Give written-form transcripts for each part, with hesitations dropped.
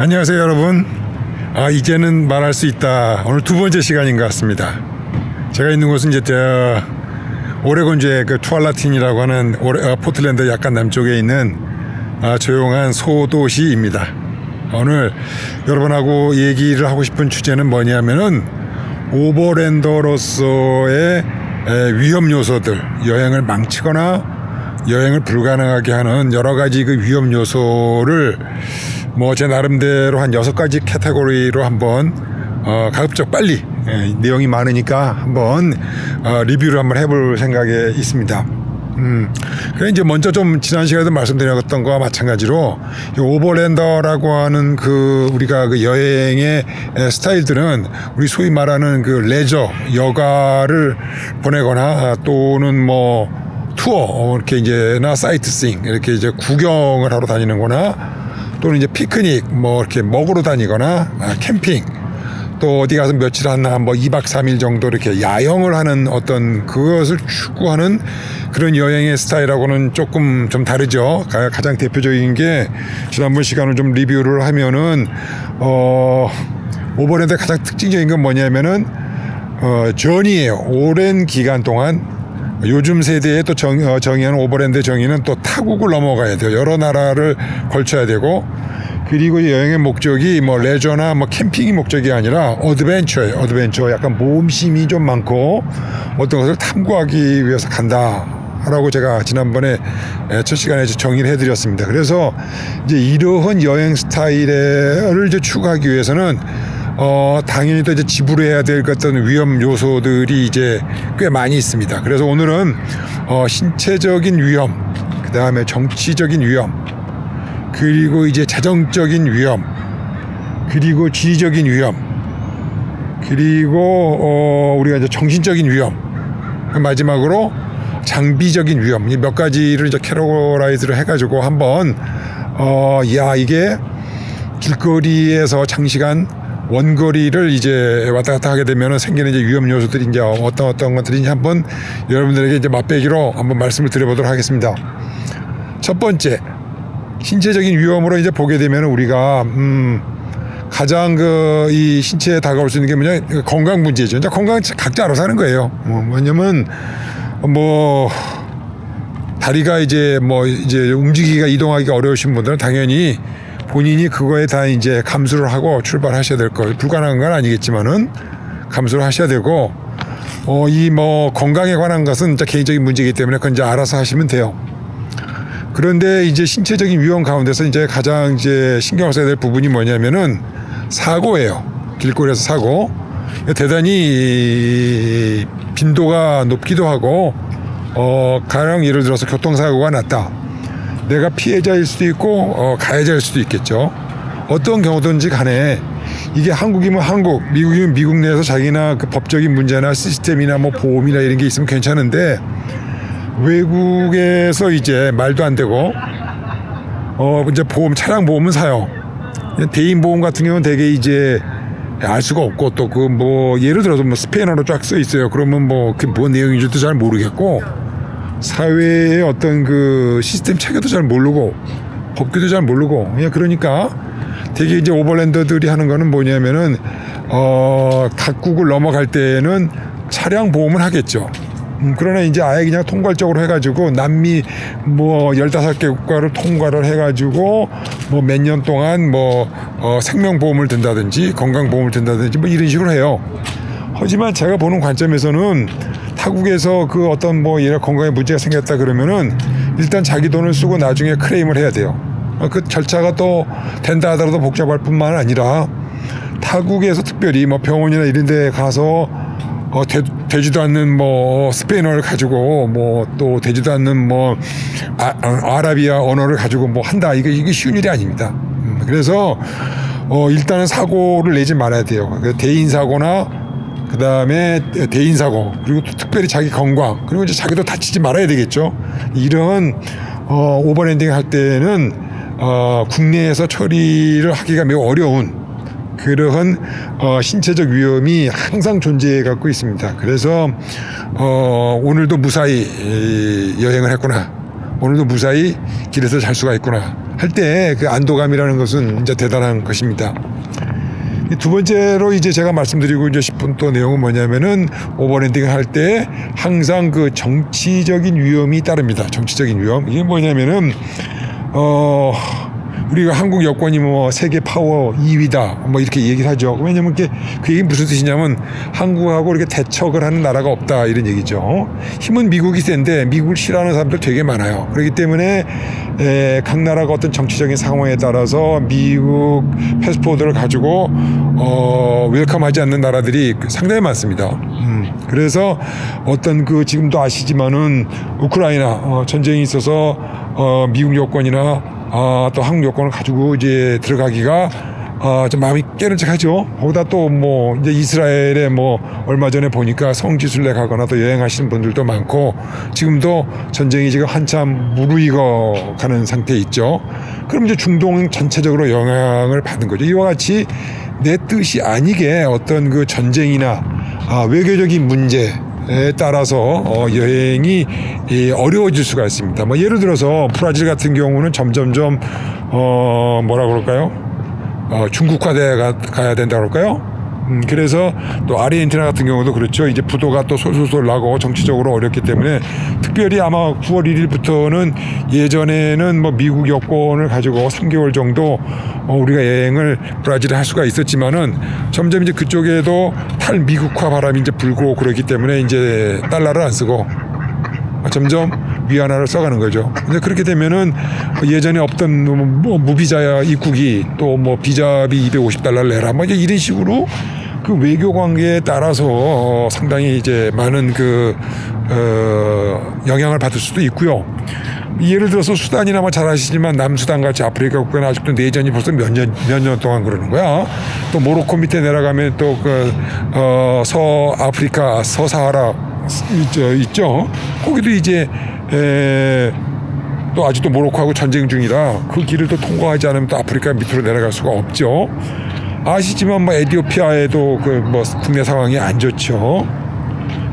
안녕하세요 여러분. 이제는 말할 수 있다. 오늘 두 번째 시간인 것 같습니다. 제가 있는 곳은 이제 오레곤주의 그 투알라틴이라고 하는 포틀랜드 약간 남쪽에 있는 조용한 소도시입니다. 오늘 여러분하고 얘기를 하고 싶은 주제는 뭐냐면은 오버랜더로서의 위험 요소들, 여행을 망치거나 여행을 불가능하게 하는 여러 가지 그 위험 요소를 제 나름대로 한 6가지 카테고리로 한번 가급적 빨리 내용이 많으니까 한번 리뷰를 한번 해볼 생각에 있습니다. 그래 이제 먼저 좀 지난 시간에도 말씀드렸던 거와 마찬가지로 오버랜더라고 하는 우리가 그 여행의 스타일들은 우리 소위 말하는 그 레저 여가를 보내거나 또는 투어 이렇게 이제나 사이트싱 이렇게 이제 구경을 하러 다니는거나 또는 이제 피크닉 이렇게 먹으러 다니거나 캠핑 또 어디 가서 며칠 한 2박 3일 정도 이렇게 야영을 하는 어떤 그것을 추구하는 그런 여행의 스타일하고는 조금 좀 다르죠. 가장 대표적인 게 지난번 시간을 좀 리뷰를 하면은 오버랜드 가장 특징적인 건 뭐냐면은 전이에요. 오랜 기간 동안 요즘 세대에 또 정의하는 오버랜드 정의는 또 타국을 넘어가야 돼요. 여러 나라를 걸쳐야 되고 그리고 여행의 목적이 레저나 캠핑이 목적이 아니라 어드벤처예요. 어드벤처 약간 모험심이 좀 많고 어떤 것을 탐구하기 위해서 간다 라고 제가 지난번에 첫 시간에 정의를 해드렸습니다. 그래서 이제 이러한 여행 스타일을 이제 추구하기 위해서는 당연히 또 이제 지불해야 될 어떤 위험 요소들이 이제 꽤 많이 있습니다. 그래서 오늘은 신체적인 위험, 그 다음에 정치적인 위험, 그리고 이제 재정적인 위험, 그리고 지리적인 위험, 그리고 우리가 이제 정신적인 위험, 마지막으로 장비적인 위험, 몇 가지를 이제 캐테고라이즈를 해가지고 한번 이게 길거리에서 장시간 원거리를 이제 왔다 갔다 하게 되면 생기는 이제 위험 요소들이 이제 어떤 것들인지 한번 여러분들에게 이제 맛배기로 한번 말씀을 드려보도록 하겠습니다. 첫 번째, 신체적인 위험으로 이제 보게 되면 우리가 가장 이 신체에 다가올 수 있는 게 뭐냐, 건강 문제죠. 이제 건강 각자 알아서 하는 거예요. 뭐냐면 다리가 이제 움직이기가 이동하기가 어려우신 분들은 당연히 본인이 그거에 다 이제 감수를 하고 출발하셔야 될 거예요. 불가능한 건 아니겠지만은 감수를 하셔야 되고, 건강에 관한 것은 이제 개인적인 문제이기 때문에 그건 이제 알아서 하시면 돼요. 그런데 이제 신체적인 위험 가운데서 이제 가장 이제 신경 써야 될 부분이 뭐냐면은 사고예요. 길거리에서 사고. 대단히 빈도가 높기도 하고, 가령 예를 들어서 교통사고가 났다. 내가 피해자일 수도 있고 가해자일 수도 있겠죠. 어떤 경우든지 간에 이게 한국이면 한국, 미국이면 미국 내에서 자기나 그 법적인 문제나 시스템이나 보험이나 이런 게 있으면 괜찮은데 외국에서 이제 말도 안 되고 이제 차량 보험은 사요. 대인 보험 같은 경우는 되게 이제 알 수가 없고 또 예를 들어서 스페인어로 쫙 써 있어요. 그러면 그게 뭔 내용인지도 잘 모르겠고 사회의 어떤 그 시스템 체계도 잘 모르고 법규도 잘 모르고 그러니까 되게 이제 오버랜더들이 하는 거는 뭐냐면은 각국을 넘어갈 때는 차량 보험을 하겠죠. 그러나 이제 아예 그냥 통괄적으로 해가지고 남미 15개 국가를 통과를 해가지고 몇 년 동안 생명보험을 든다든지 건강보험을 든다든지 이런 식으로 해요. 하지만 제가 보는 관점에서는 타국에서 그 어떤 예를 건강에 문제가 생겼다 그러면은 일단 자기 돈을 쓰고 나중에 클레임을 해야 돼요. 그 절차가 또 된다 하더라도 복잡할 뿐만 아니라 타국에서 특별히 병원이나 이런 데 가서 되지도 않는 스페인어를 가지고 또 되지도 않는 아라비아 언어를 가지고 한다. 이게 쉬운 일이 아닙니다. 그래서 일단은 사고를 내지 말아야 돼요. 대인 사고나 그 다음에 대인 사고 그리고 또 특별히 자기 건강 그리고 이제 자기도 다치지 말아야 되겠죠. 이런 오버랜딩 할 때는 국내에서 처리를 하기가 매우 어려운 그러한 신체적 위험이 항상 존재해 갖고 있습니다. 그래서 오늘도 무사히 여행을 했구나 오늘도 무사히 길에서 잘 수가 있구나 할 때 그 안도감이라는 것은 이제 대단한 것입니다. 두 번째로 이제 제가 말씀드리고 이제 싶은 또 내용은 뭐냐면은 오버랜딩을 할 때 항상 그 정치적인 위험이 따릅니다. 정치적인 위험. 이게 뭐냐면은 우리가 한국 여권이 뭐 세계 파워 2위다 뭐 이렇게 얘기를 하죠. 왜냐면 그 얘기는 무슨 뜻이냐면 한국하고 이렇게 대척을 하는 나라가 없다 이런 얘기죠. 힘은 미국이 센데 미국을 싫어하는 사람들 되게 많아요. 그렇기 때문에 각 나라가 어떤 정치적인 상황에 따라서 미국 패스포드를 가지고 웰컴하지 않는 나라들이 상당히 많습니다. 그래서 어떤 그 지금도 아시지만은 우크라이나 전쟁이 있어서 미국 여권이나 또 한국 여권을 가지고 이제 들어가기가 좀 마음이 깨름직하죠. 거기다 또 뭐 이제 이스라엘에 뭐 얼마 전에 보니까 성지순례 가거나 또 여행하시는 분들도 많고 지금도 전쟁이 지금 한참 무르익어 가는 상태에 있죠. 그럼 이제 중동 전체적으로 영향을 받는 거죠. 이와 같이 내 뜻이 아니게 어떤 그 전쟁이나 외교적인 문제 에 따라서 여행이 어려워질 수가 있습니다. 뭐 예를 들어서 브라질 같은 경우는 점점점 뭐라 그럴까요? 중국화돼 가야 된다 그럴까요? 그래서 또 아르헨티나 같은 경우도 그렇죠. 이제 부도가 또 솔솔솔 나고 정치적으로 어렵기 때문에 특별히 아마 9월 1일부터는 예전에는 뭐 미국 여권을 가지고 3개월 정도 우리가 여행을 브라질에 할 수가 있었지만은 점점 이제 그쪽에도 탈미국화 바람이 이제 불고 그렇기 때문에 이제 달러를 안 쓰고 점점 위안화를 써가는 거죠. 근데 그렇게 되면은 예전에 없던 뭐 무비자 입국이 또 뭐 비자비 $250 내라 뭐 이제 이런 식으로 그 외교 관계에 따라서 상당히 이제 많은 그 영향을 받을 수도 있고요. 예를 들어서 수단이나 뭐 잘 아시지만 남수단 같이 아프리카 국가는 아직도 내전이 벌써 몇 년 동안 그러는 거야. 또 모로코 밑에 내려가면 또 그 서아프리카 서사하라 있죠. 거기도 이제 또 아직도 모로코하고 전쟁 중이라 그 길을 또 통과하지 않으면 또 아프리카 밑으로 내려갈 수가 없죠. 아시지만 뭐 에티오피아에도 그 뭐 국내 상황이 안 좋죠.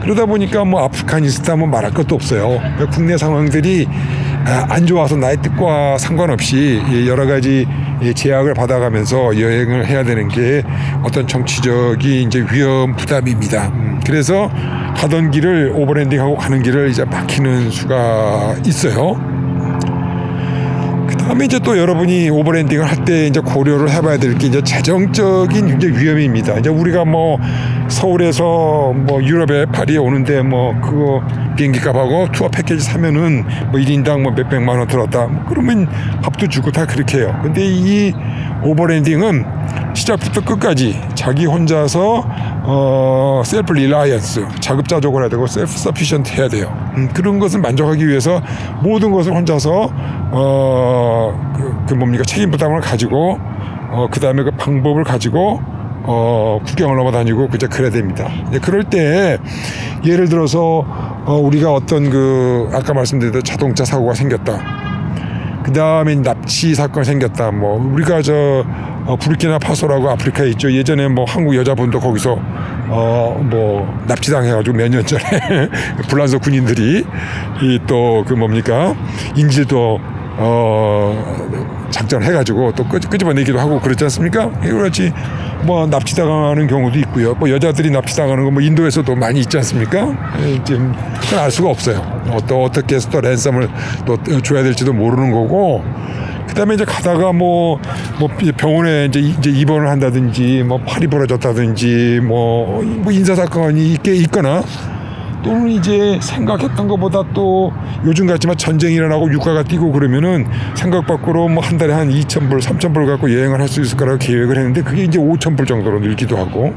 그러다 보니까 뭐 아프가니스탄 뭐 말할 것도 없어요. 국내 상황들이 안 좋아서 나의 뜻과 상관없이 여러 가지 제약을 받아가면서 여행을 해야 되는 게 어떤 정치적인 이제 위험 부담입니다. 그래서 가던 길을 오버랜딩하고 가는 길을 이제 막히는 수가 있어요. 그다음에 이제 또 여러분이 오버랜딩을 할 때 이제 고려를 해봐야 될 게 이제 재정적인 이제 위험입니다. 이제 우리가 뭐 서울에서 뭐 유럽에 파리에 오는데 뭐 그거 비행기 값하고 투어 패키지 사면은 뭐 1인당 뭐 몇백만 원 들었다. 뭐 그러면 밥도 주고 다 그렇게 해요. 근데 이 오버랜딩은 시작부터 끝까지 자기 혼자서 셀프 리라이언스 자급자족을 해야 되고 셀프 서피션트 해야 돼요. 그런 것을 만족하기 위해서 모든 것을 혼자서 책임 부담을 가지고 그 다음에 그 방법을 가지고 국경을 넘어다니고 그래야 됩니다. 그럴 때 예를 들어서 우리가 어떤 그 아까 말씀드린 자동차 사고가 생겼다. 그 다음에 납치 사건이 생겼다. 뭐 우리가 부르키나파소라고 아프리카에 있죠. 예전에 뭐 한국 여자분도 거기서 뭐 납치당해가지고 몇 년 전에 불란서 군인들이 또 그 인질도 작전해가지고 또 끄집어내기도 하고 그렇지 않습니까? 그렇지 뭐 납치당하는 경우도 있고요. 뭐 여자들이 납치당하는 거 뭐 인도에서도 많이 있지 않습니까? 지금 그건 알 수가 없어요. 또 어떻게 해서 또 랜섬을 또 줘야 될지도 모르는 거고. 그다음에 이제 가다가 뭐 병원에 이제 입원을 한다든지 뭐 팔이 부러졌다든지 뭐 인사 사건이 있거나 또는 이제 생각했던 것보다 또 요즘 같지만 전쟁이 일어나고 유가가 뛰고 그러면은 생각 밖으로 뭐 한 달에 한 2,000불, 3,000불 갖고 여행을 할 수 있을 거라고 계획을 했는데 그게 이제 5,000불 정도로 늘기도 하고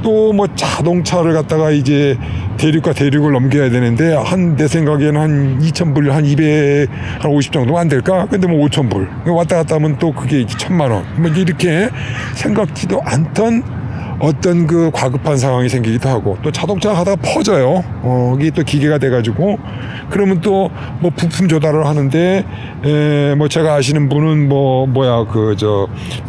또 뭐 자동차를 갖다가 이제 대륙과 대륙을 넘겨야 되는데 내 생각에는 한 2,000불, 한 250 정도 안 될까? 근데 뭐 5,000불. 왔다 갔다 하면 또 그게 이제 1,000만 원. 뭐 이렇게 생각지도 않던 어떤 그 과급한 상황이 생기기도 하고 또 자동차가 가다가 퍼져요. 이게 또 기계가 돼가지고 그러면 또 뭐 부품 조달을 하는데 뭐 제가 아시는 분은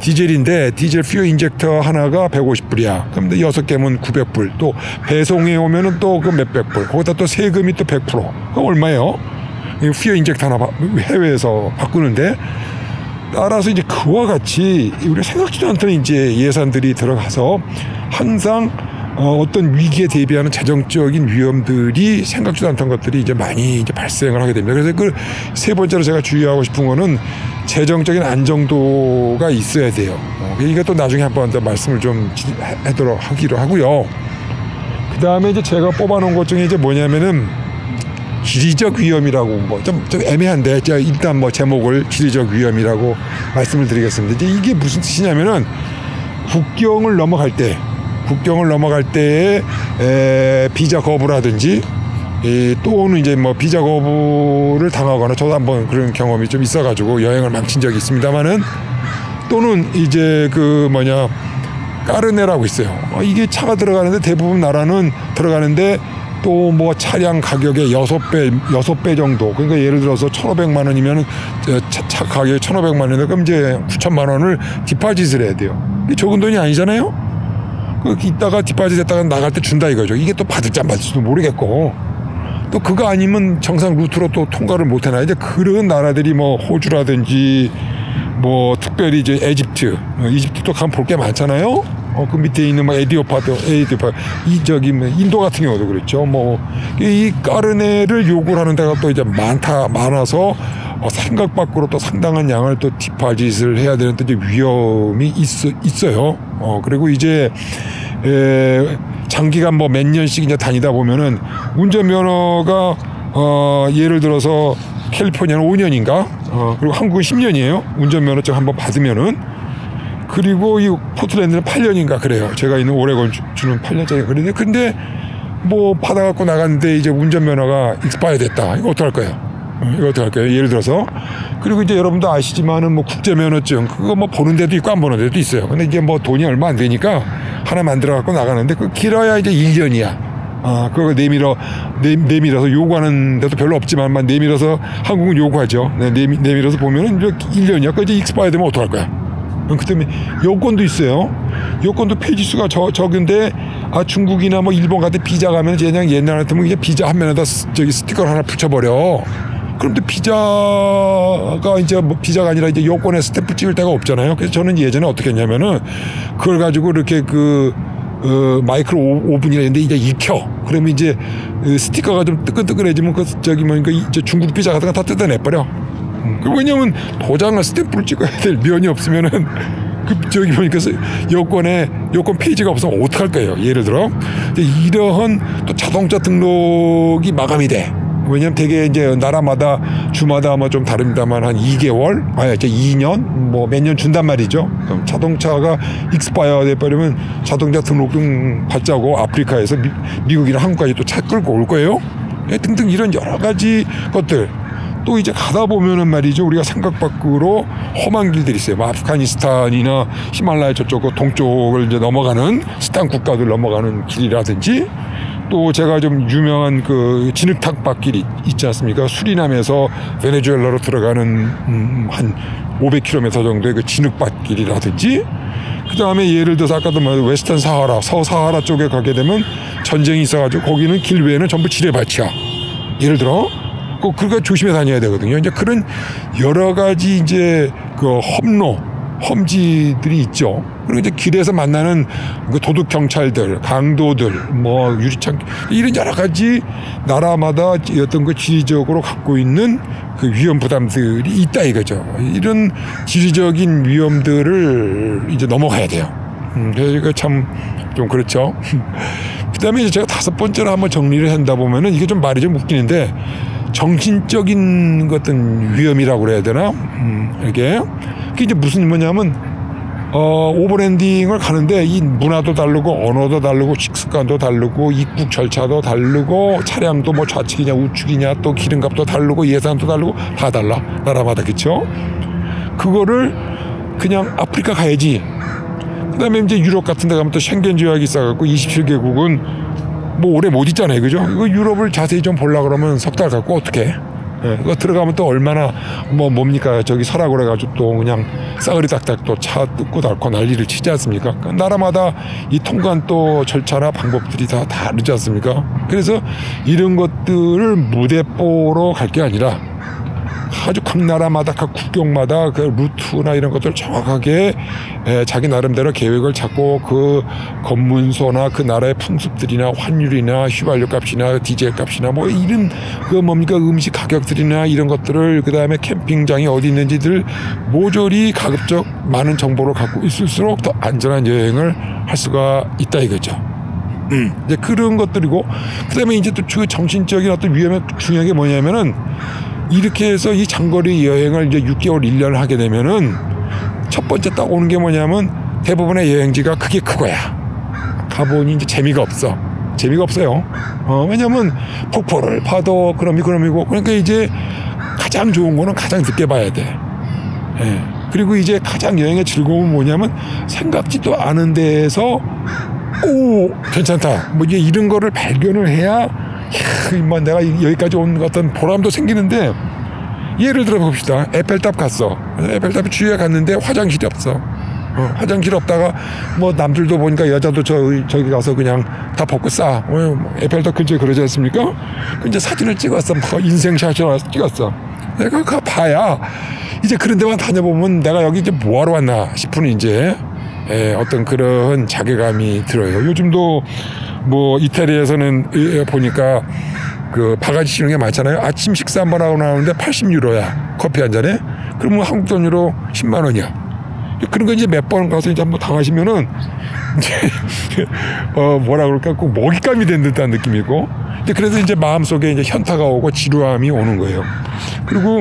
디젤인데 디젤 퓨어 인젝터 하나가 150불이야. 그럼 6개면 900불. 또 배송에 오면은 또 그 몇백 불. 거기다 또 세금이 또 100%. 그거 얼마예요? 퓨어 인젝트 하나 해외에서 바꾸는데, 따라서 이제 그와 같이 우리가 생각지도 않던 이제 예산들이 들어가서 항상 어떤 위기에 대비하는 재정적인 위험들이 생각지도 않던 것들이 이제 많이 이제 발생을 하게 됩니다. 그래서 그 세 번째로 제가 주의하고 싶은 거는 재정적인 안정도가 있어야 돼요. 이게 또 나중에 한번 더 말씀을 좀 하기로 하고요. 그 다음에 이제 제가 뽑아놓은 것 중에 이제 뭐냐면은 지리적 위험이라고 뭐 좀 애매한데 제가 일단 뭐 제목을 지리적 위험이라고 말씀을 드리겠습니다. 이제 이게 무슨 뜻이냐면은 국경을 넘어갈 때에 비자 거부라든지 또는 이제 뭐 비자 거부를 당하거나, 저도 한번 그런 경험이 좀 있어가지고 여행을 망친 적이 있습니다만은, 또는 이제 그 까르네라고 있어요. 이게 차가 들어가는데 대부분 나라는 들어가는데 또 뭐 차량 가격의 6배 정도. 그러니까 예를 들어서 1,500만 원이면 차 가격이 1,500만 원인데 그럼 이제 9천만 원을 디파짓을 해야 돼요. 이게 적은 돈이 아니잖아요. 이따가 디파짓 했다가 나갈 때 준다 이거죠. 이게 또 받을지 안 받을지도 모르겠고, 또 그거 아니면 정상 루트로 또 통과를 못 해놔. 이제 그런 나라들이 뭐 호주라든지 뭐 특별히 이제 이집트도 가면 볼 게 많잖아요. 그 밑에 있는 뭐 에디오파 뭐 인도 같은 경우도 그렇죠. 뭐 이 까르네를 요구를 하는 데가 또 이제 많아서 생각 밖으로 또 상당한 양을 또 디파짓을 해야 되는 또 이제 위험이 있어요. 그리고 이제 장기간 뭐 몇 년씩 이제 다니다 보면은 운전면허가 예를 들어서 캘리포니아는 5년인가, 그리고 한국은 10년이에요. 운전면허증 한번 받으면은. 그리고 이 포틀랜드는 8년인가 그래요. 제가 있는 오레곤 주는 8년짜리 그런데, 근데 뭐 받아갖고 나갔는데 이제 운전면허가 익스파이어 됐다. 이거 어떡할 거예요? 이거 어떡할 거예요? 예를 들어서. 그리고 이제 여러분도 아시지만은 뭐 국제면허증 그거 뭐 보는 데도 있고 안 보는 데도 있어요. 근데 이게 뭐 돈이 얼마 안 되니까 하나 만들어갖고 나가는데 그 길어야 이제 1년이야. 그거 내밀어서 요구하는 데도 별로 없지만 내밀어서, 한국은 요구하죠. 내밀어서 보면은 1년이야. 그 이제 익스파이어 되면 어떡할 거야? 그다음에 여권도 있어요. 여권도 페이지 수가 적은데, 중국이나 뭐 일본 같은 비자 가면 그냥 옛날 같으면 이제 비자 한 면에다 스티커를 하나 붙여버려. 그런데 비자가 이제 뭐 비자가 아니라 이제 여권에 스탬프 찍을 데가 없잖아요. 그래서 저는 예전에 어떻게 했냐면은 그걸 가지고 이렇게 마이크로 오븐이라 했는데 이제 익혀. 그러면 이제 스티커가 좀 뜨끈뜨끈해지면 그러니까 이제 중국 비자 같은 거 다 뜯어내버려. 왜냐면 도장을 스탬프를 찍어야 될 면이 없으면은 보니까 여권 페이지가 없으면 어떡할 거예요. 예를 들어 이러한 또 자동차 등록이 마감이 돼. 왜냐면 되게 이제 나라마다 주마다 아마 좀 다릅니다만 한 2개월, 이제 2년 뭐 몇 년 준단 말이죠. 그럼 자동차가 익스파이어 돼버리면 자동차 등록증 받자고 아프리카에서 미국이나 한국까지 또 차 끌고 올 거예요. 등등 이런 여러 가지 것들. 또 이제 가다 보면은 말이죠, 우리가 생각 밖으로 험한 길들이 있어요. 뭐 아프가니스탄이나 히말라야 저쪽 동쪽을 이제 넘어가는 스탄 국가들 넘어가는 길이라든지, 또 제가 좀 유명한 그 진흙탕바길이 있지 않습니까? 수리남에서 베네수엘라로 들어가는 한 500km 정도의 그 진흙밭길이라든지, 그 다음에 예를 들어서 아까도 웨스턴 사하라, 서사하라 쪽에 가게 되면 전쟁이 있어가지고 거기는 길 외에는 전부 지뢰밭이야. 예를 들어. 그러니까 조심해 다녀야 되거든요. 이제 그런 여러 가지 이제 그 험지들이 있죠. 그리고 이제 길에서 만나는 그 도둑 경찰들, 강도들, 뭐 유리창, 이런 여러 가지 나라마다 어떤 그 지리적으로 갖고 있는 그 위험 부담들이 있다 이거죠. 이런 지리적인 위험들을 이제 넘어가야 돼요. 그러니까 참 좀 그렇죠. 그다음에 이제 제가 5번째로 한번 정리를 한다 보면은 이게 좀 말이 좀 웃기는데, 정신적인 어떤 위험이라고 그래야 되나? 이게 이제 무슨 뭐냐면 오버랜딩을 가는데 이 문화도 다르고 언어도 다르고 식습관도 다르고 입국 절차도 다르고 차량도 뭐 좌측이냐 우측이냐 또 기름값도 다르고 예산도 다르고 다 달라 나라마다. 그렇죠? 그거를 그냥 아프리카 가야지. 그다음에 이제 유럽 같은 데 가면 또 쉥겐 조약이 있어갖고 27개국은 뭐 오래 못 있잖아요. 그죠? 이거 유럽을 자세히 좀 보려고 그러면 석 달 갖고 어떻게? 그거 들어가면 또 얼마나 뭡니까? 저기 서라고 그래가지고 또 그냥 싸그리 딱딱 또 차 뜯고 닳고 난리를 치지 않습니까? 그러니까 나라마다 이 통관 또 절차나 방법들이 다 다르지 않습니까? 그래서 이런 것들을 무대뽀로 갈 게 아니라 아주 각 나라마다 각 국경마다 그 루트나 이런 것들 정확하게 자기 나름대로 계획을 잡고 그 검문소나 그 나라의 풍습들이나 환율이나 휘발유 값이나 디젤 값이나 뭐 이런 그 뭡니까 음식 가격들이나 이런 것들을 그 다음에 캠핑장이 어디 있는지들 모조리 가급적 많은 정보를 갖고 있을수록 더 안전한 여행을 할 수가 있다 이거죠. 이제 그런 것들이고 그다음에 이제 또 그 정신적인 어떤 위험에 중요한 게 뭐냐면은 이렇게 해서 이 장거리 여행을 이제 6개월 1년을 하게 되면은 첫 번째 딱 오는 게 뭐냐면 대부분의 여행지가 그게 그거야. 가보니 이제 재미가 없어요. 왜냐면 폭포를 봐도 그럼이고 그러니까 이제 가장 좋은 거는 가장 늦게 봐야 돼. 예. 그리고 이제 가장 여행의 즐거움은 뭐냐면 생각지도 않은 데에서 오 괜찮다 뭐 이제 이런 거를 발견을 해야 뭐 내가 여기까지 온 어떤 보람도 생기는데 예를 들어 봅시다. 에펠탑 갔어. 에펠탑 주위에 갔는데 화장실이 없어. 화장실 없다가 뭐 남들도 보니까 여자도 저기 가서 그냥 다 벗고 싸. 에펠탑 근처에 그러지 않습니까? 이제 사진을 찍었어. 뭐 인생샷을 찍었어. 내가 그거 봐야 이제 그런 데만 다녀보면 내가 여기 이제 뭐하러 왔나 싶은 이제 어떤 그런 자괴감이 들어요. 요즘도 뭐 이태리에서는 보니까 그 바가지 씌우는 게 많잖아요. 아침 식사 한번 하고 나오는데 80유로야. 커피 한 잔에. 그러면 한국 돈으로 10만 원이야. 그런 거 이제 몇 번 가서 이제 한번 당하시면은 이제 뭐라 그럴까 꼭 먹잇감이 된 듯한 느낌이고. 그래서 이제 마음속에 이제 현타가 오고 지루함이 오는 거예요. 그리고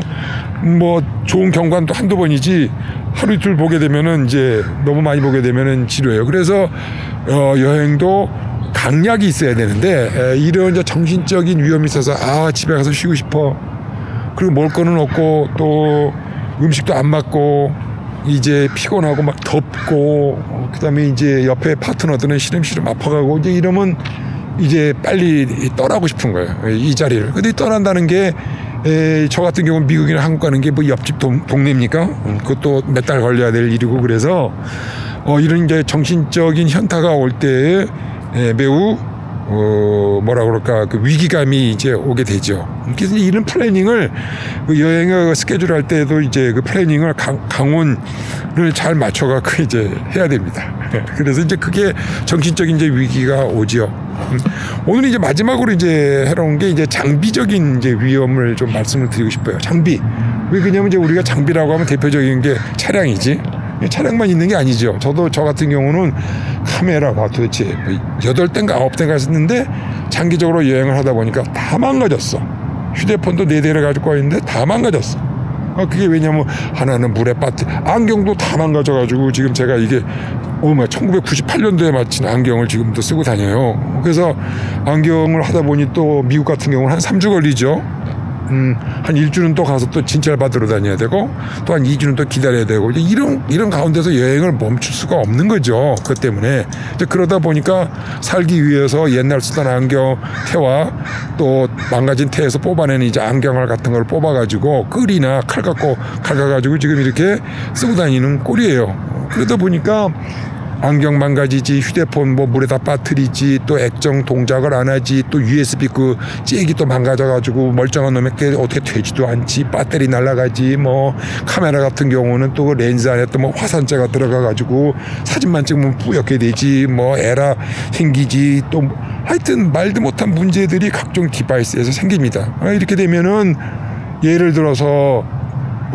뭐 좋은 경관도 한두 번이지 하루 이틀 보게 되면은 이제 너무 많이 보게 되면은 지루해요. 그래서 여행도 강약이 있어야 되는데 이런 이제 정신적인 위험이 있어서 집에 가서 쉬고 싶어. 그리고 먹을 거는 없고 또 음식도 안 맞고 이제 피곤하고 막 덥고 그다음에 이제 옆에 파트너들은 시름시름 아파가고 이제 이러면 이제 빨리 떠나고 싶은 거예요. 이 자리를. 근데 떠난다는 게 저 같은 경우는 미국이나 한국 가는 게 뭐 옆집 동네입니까? 그것도 몇 달 걸려야 될 일이고 그래서 이런 이제 정신적인 현타가 올 때 매우 뭐라 그럴까 그 위기감이 이제 오게 되죠. 그래서 이런 플래닝을 그 여행을 스케줄 할 때도 이제 그 플래닝을 강원을 잘 맞춰갖고 이제 해야 됩니다. 그래서 이제 그게 정신적인 이제 위기가 오지요. 오늘 이제 마지막으로 이제 해놓은 게 이제 장비적인 이제 위험을 좀 말씀을 드리고 싶어요. 장비. 왜 그러냐면 이제 우리가 장비라고 하면 대표적인 게 차량이지. 차량만 있는 게 아니죠. 저 같은 경우는 카메라가 도대체 8대인가 9대가 있었는데 장기적으로 여행을 하다 보니까 다 망가졌어. 휴대폰도 4대를 가지고 있는데 다 망가졌어. 그게 왜냐면 하나는 물에 빠뜨 안경도 다 망가져가지고 지금 제가 이게 1998년도에 마친 안경을 지금도 쓰고 다녀요. 그래서 안경을 하다 보니 또 미국 같은 경우는 한 3주 걸리죠. 한 1주는 또 가서 또 진찰 받으러 다녀야 되고 또 한 2주는 또 기다려야 되고 이런 가운데서 여행을 멈출 수가 없는 거죠. 그것 때문에 이제 그러다 보니까 살기 위해서 옛날 쓰던 안경 태와 또 망가진 태에서 뽑아내는 이제 안경알 같은 걸 뽑아가지고 끌이나 칼 갖고 갈가가지고 지금 이렇게 쓰고 다니는 꼴이에요. 그러다 보니까 안경 망가지지, 휴대폰 뭐 물에다 빠뜨리지, 또 액정 동작을 안 하지, 또 USB 그 잭이 또 망가져가지고 멀쩡한 놈에게 어떻게 되지도 않지, 배터리 날아가지, 뭐 카메라 같은 경우는 또 그 렌즈 안에 또 뭐 화산재가 들어가가지고 사진만 찍으면 뿌옇게 되지, 뭐 에라 생기지, 또 하여튼 말도 못한 문제들이 각종 디바이스에서 생깁니다. 이렇게 되면은 예를 들어서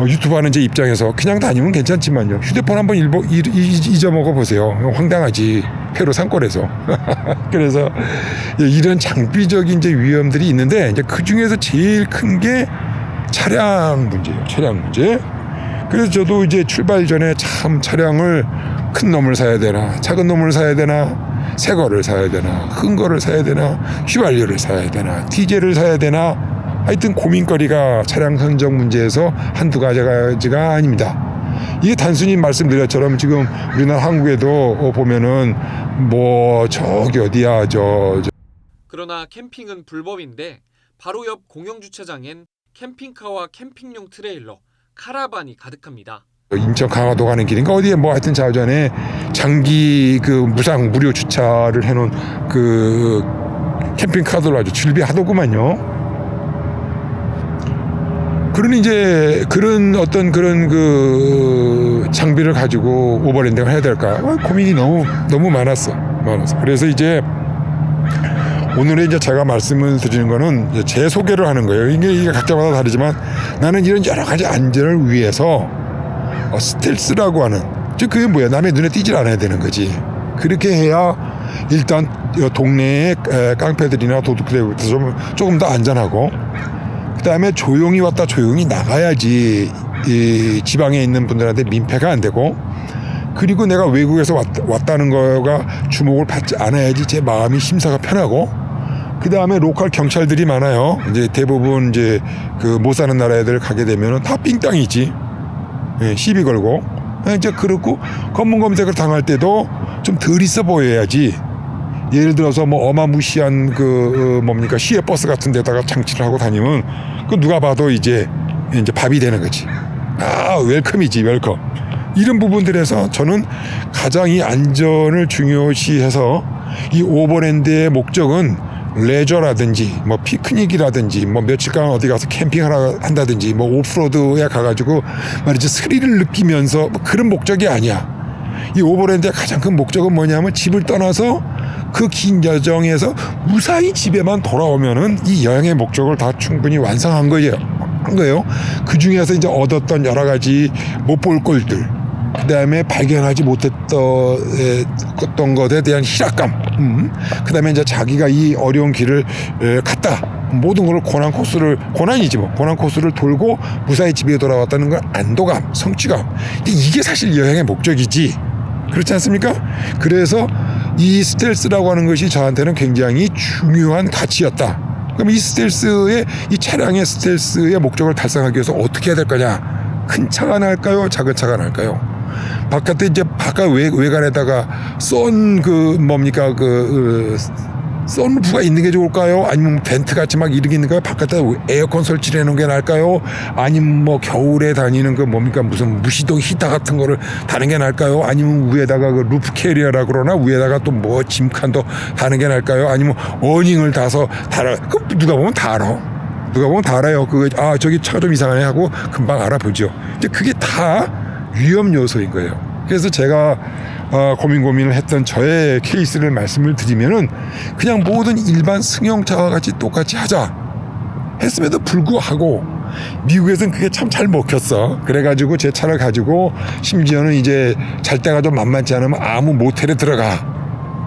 유튜브 하는 제 입장에서 그냥 다니면 괜찮지만요. 휴대폰 한번 잊어먹어 보세요. 황당하지. 페루 산골에서. 그래서 이런 장비적인 이제 위험들이 있는데 이제 그 중에서 제일 큰 게 차량 문제예요. 차량 문제. 그래서 저도 이제 출발 전에 참 차량을 큰 놈을 사야 되나, 작은 놈을 사야 되나, 새 거를 사야 되나, 큰 거를 사야 되나, 휘발유를 사야 되나, 디젤을 사야 되나. 하여튼 고민거리가 차량 선정 문제에서 한두 가지가 아닙니다. 이게 단순히 말씀드렸처럼 지금 우리나라 한국에도 보면은 뭐 저기 어디야 그러나 캠핑은 불법인데 바로 옆 공영주차장엔 캠핑카와 캠핑용 트레일러, 카라반이 가득합니다. 인천 강화도 가는 길인가 어디에 뭐 하여튼 자전에 장기 그 무료 주차를 해놓은 그 캠핑카들 아주 즐비하더구만요. 그런 이제 그런 어떤 그런 그 장비를 가지고 오버랜딩을 해야 될까 고민이 너무 많았어. 그래서 이제 오늘은 이제 제가 말씀을 드리는 거는 이제 제 소개를 하는 거예요. 이게 각자마다 다르지만 나는 이런 여러 가지 안전을 위해서 스텔스라고 하는, 즉 그게 뭐야, 남의 눈에 띄질 않아야 되는 거지. 그렇게 해야 일단 동네의 깡패들이나 도둑들부터 조금 더 안전하고, 그 다음에 조용히 왔다 조용히 나가야지 이 지방에 있는 분들한테 민폐가 안 되고, 그리고 내가 외국에서 왔다는 거가 주목을 받지 않아야지 제 마음이 심사가 편하고, 그 다음에 로컬 경찰들이 많아요. 이제 대부분 이제 그 못 사는 나라 애들 가게 되면은 다 삥땅이지. 예, 시비 걸고. 이제 그렇고 검문 검색을 당할 때도 좀 덜 있어 보여야지. 예를 들어서 뭐 어마무시한 그 뭡니까 시외 버스 같은 데다가 장치를 하고 다니면 그 누가 봐도 이제 밥이 되는 거지. 아, 웰컴이지, 웰컴. 이런 부분들에서 저는 가장 이 안전을 중요시해서 이 오버랜드의 목적은 레저라든지 뭐 피크닉이라든지 뭐 며칠간 어디 가서 캠핑하러 한다든지 뭐 오프로드에 가가지고 말이지 스릴을 느끼면서 뭐 그런 목적이 아니야. 이 오버랜드의 가장 큰 목적은 뭐냐면 집을 떠나서 그 긴 여정에서 무사히 집에만 돌아오면은 이 여행의 목적을 다 충분히 완성한 거예요. 그 중에서 이제 얻었던 여러 가지 못 볼 꼴들, 그 다음에 발견하지 못했던 것에 대한 희락감, 그 다음에 이제 자기가 이 어려운 길을 갔다, 모든 걸 고난 코스를 돌고 무사히 집에 돌아왔다는 걸 안도감, 성취감. 근데 이게 사실 여행의 목적이지, 그렇지 않습니까? 그래서 이 스텔스라고 하는 것이 저한테는 굉장히 중요한 가치였다. 그럼 이 차량의 스텔스의 목적을 달성하기 위해서 어떻게 해야 될 거냐? 큰 차가 날까요? 작은 차가 날까요? 바깥에 이제 바깥 외관에다가 선루프가 있는 게 좋을까요? 아니면 벤트 같이 막 이런 게 있는가요? 바깥에 에어컨 설치를 해놓은 게 나을까요? 아니면 뭐 겨울에 다니는 무슨 무시동 히터 같은 거를 다는 게 나을까요? 아니면 위에다가 그 루프 캐리어라 그러나 위에다가 또 뭐 짐칸도 다는 게 나을까요? 아니면 어닝을 다서 달아. 그 누가 보면 다 알아요. 저기 차가 좀 이상하네 하고 금방 알아보죠. 근데 그게 다 위험 요소인 거예요. 그래서 제가 고민을 했던 저의 케이스를 말씀을 드리면은 그냥 모든 일반 승용차와 같이 똑같이 하자 했음에도 불구하고 미국에서는 그게 참 잘 먹혔어. 그래가지고 제 차를 가지고 심지어는 이제 잘 때가 좀 만만치 않으면 아무 모텔에 들어가.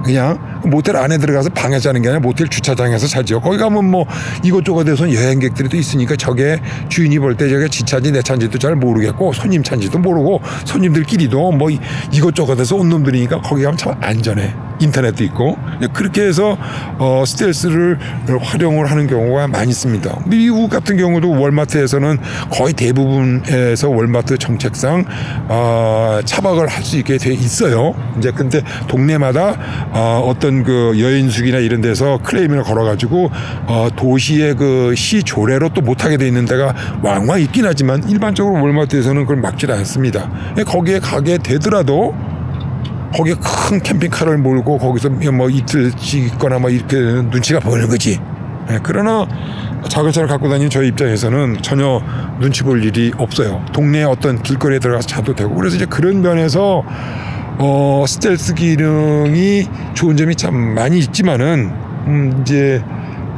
그냥 모텔 안에 들어가서 방에 자는 게 아니라 모텔 주차장에서 자죠. 거기 가면 뭐 이것저것에서 여행객들이 또 있으니까 저게 주인이 볼 때 저게 지 차인지 내 차인지도 잘 모르겠고 손님 차인지도 모르고 손님들끼리도 뭐 이것저것에서 온 놈들이니까 거기 가면 참 안전해. 인터넷도 있고. 그렇게 해서 스텔스를 활용을 하는 경우가 많이 있습니다. 미국 같은 경우도 월마트에서는 거의 대부분에서 월마트 정책상 차박을 할 수 있게 돼 있어요. 이제 근데 동네마다 어떤 그 여인숙이나 이런 데서 클레임을 걸어가지고 도시의 그 시 조례로 또 못하게 돼 있는 데가 왕왕 있긴 하지만 일반적으로 월마트에서는 그걸 막지 않습니다. 거기에 가게 되더라도 거기에 큰 캠핑카를 몰고 거기서 뭐 이틀씩 있거나 뭐 이렇게 눈치가 보이는 거지. 그러나 작은 차를 갖고 다니는 저희 입장에서는 전혀 눈치 볼 일이 없어요. 동네에 어떤 길거리에 들어가서 자도 되고. 그래서 이제 그런 면에서 스텔스 기능이 좋은 점이 참 많이 있지만은 이제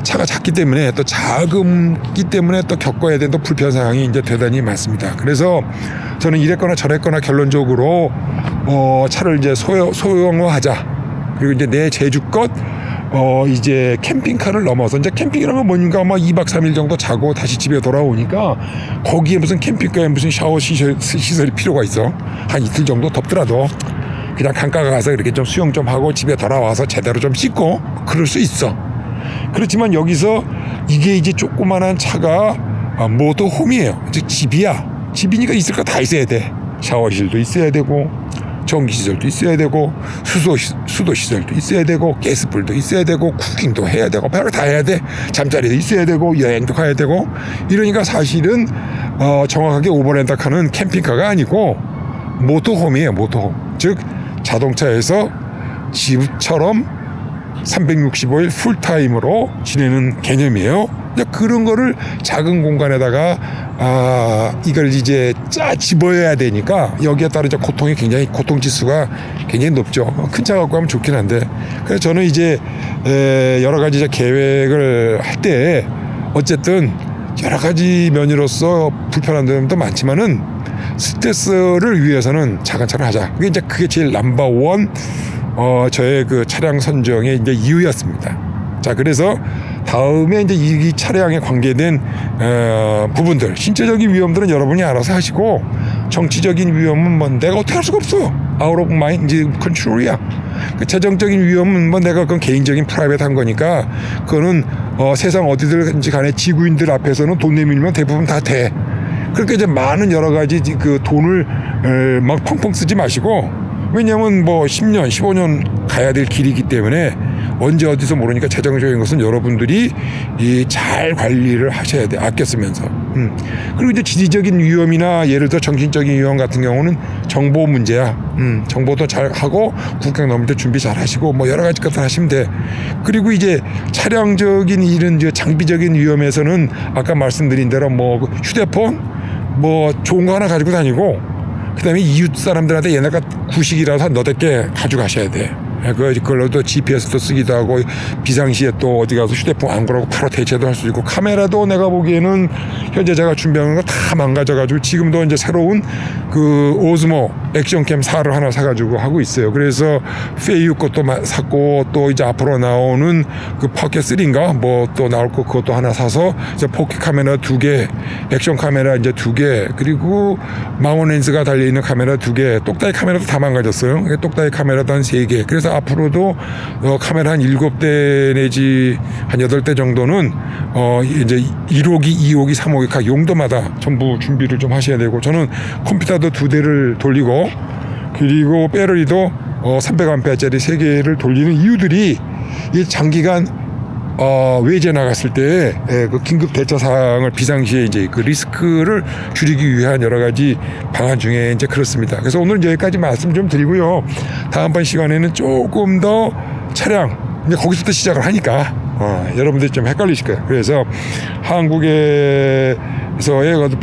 차가 작기 때문에 또 작기 때문에 또 겪어야 되는 또 불편 사항이 이제 대단히 많습니다. 그래서 저는 이랬거나 저랬거나 결론적으로 차를 이제 소형화하자. 그리고 이제 내 제주껏 이제 캠핑카를 넘어서 이제 캠핑이라는 건 뭐니까 막 2박 3일 정도 자고 다시 집에 돌아오니까 거기에 무슨 캠핑카에 무슨 샤워 시설이 필요가 있어. 한 이틀 정도 덥더라도 그냥 강가 가서 이렇게 좀 수영 좀 하고 집에 돌아와서 제대로 좀 씻고 그럴 수 있어. 그렇지만 여기서 이게 이제 조그만한 차가 모터홈이에요. 즉 집이야. 집이니까 있을 거 다 있어야 돼. 샤워실도 있어야 되고 전기시설도 있어야 되고 수도시설도 있어야 되고 가스불도 있어야 되고 쿠킹도 해야 되고 별거 다 해야 돼. 잠자리도 있어야 되고 여행도 가야 되고. 이러니까 사실은 정확하게 오버랜드카는 캠핑카가 아니고 모터홈이에요. 모터홈. 즉 자동차에서 집처럼 365일 풀타임으로 지내는 개념이에요. 이제 그런 거를 작은 공간에다가 이걸 이제 집어야 되니까 여기에 따라 이제 고통 지수가 굉장히 높죠. 큰 차 갖고 하면 좋긴 한데, 그래서 저는 이제 여러 가지 이제 계획을 할 때 어쨌든 여러 가지 면으로서 불편한 점도 많지만은 스트레스를 위해서는 작은 차를 하자. 그게 제일 넘버원 저의 그 차량 선정의 이제 이유였습니다. 자, 그래서 다음에 이제 이 차량에 관계된 부분들, 신체적인 위험들은 여러분이 알아서 하시고, 정치적인 위험은 뭐 내가 어떻게 할 수가 없어. Out of my control이야. 그 재정적인 위험은 뭐 내가 그건 개인적인 프라이빗한 거니까, 그거는 세상 어디든지 간에 지구인들 앞에서는 돈 내밀면 대부분 다 돼. 그러니까 이제 많은 여러 가지 그 돈을 막 펑펑 쓰지 마시고, 왜냐하면 뭐 10년, 15년 가야 될 길이기 때문에 언제 어디서 모르니까 재정적인 것은 여러분들이 잘 관리를 하셔야 돼. 아껴 쓰면서. 그리고 이제 지리적인 위험이나 예를 들어 정신적인 위험 같은 경우는 정보 문제야. 정보도 잘 하고 국경 넘을 때 준비 잘 하시고 뭐 여러 가지 것들 하시면 돼. 그리고 이제 차량적인 이런 이제 장비적인 위험에서는 아까 말씀드린 대로 뭐 휴대폰 뭐 좋은 거 하나 가지고 다니고, 그다음에 이웃 사람들한테 옛날 구식이라서 너댓 게 가져가셔야 돼. 그걸로도 GPS도 쓰기도 하고, 비상시에 또 어디 가서 휴대폰 안 걸고 바로 대체도 할 수 있고, 카메라도 내가 보기에는 현재 제가 준비하는 거 다 망가져가지고 지금도 이제 새로운 그 오즈모 액션캠 4를 하나 사가지고 하고 있어요. 그래서 페이유 것도 샀고, 또 이제 앞으로 나오는 그 포켓 3인가 뭐 또 나올 거 그것도 하나 사서 이제 포켓 카메라 2개, 액션 카메라 이제 2개, 그리고 마운 렌즈가 달려있는 카메라 2개, 똑딱이 카메라도 다 망가졌어요. 똑딱이 카메라도 한 3개. 그래서 앞으로도 카메라 한 7대 내지 한 8대 정도는 이제 1호기, 2호기, 3호기 각 용도마다 전부 준비를 좀 하셔야 되고, 저는 컴퓨터도 2대를 돌리고, 그리고 배터리도 300A짜리 3개를 돌리는 이유들이 이 장기간 외제 나갔을 때 그 긴급 대처 사항을 비상시에 이제 그 리스크를 줄이기 위한 여러 가지 방안 중에 이제 그렇습니다. 그래서 오늘 여기까지 말씀 좀 드리고요. 다음번 시간에는 조금 더 차량 이제 거기서부터 시작을 하니까 여러분들이 좀 헷갈리실 거예요. 그래서 한국에서의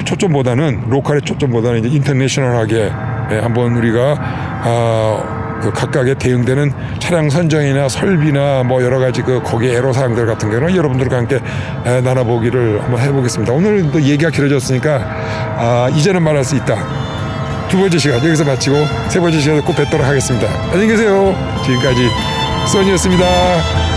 초점보다는 로컬의 초점보다는 이제 인터내셔널하게 한번 우리가 그 각각의 대응되는 차량 선정이나 설비나 뭐 여러 가지 그 거기에 애로사항들 같은 경우는 여러분들과 함께 나눠보기를 한번 해보겠습니다. 오늘은 또 얘기가 길어졌으니까 이제는 말할 수 있다. 2번째 시간 여기서 마치고 3번째 시간에 꼭 뵙도록 하겠습니다. 안녕히 계세요. 지금까지 써니였습니다.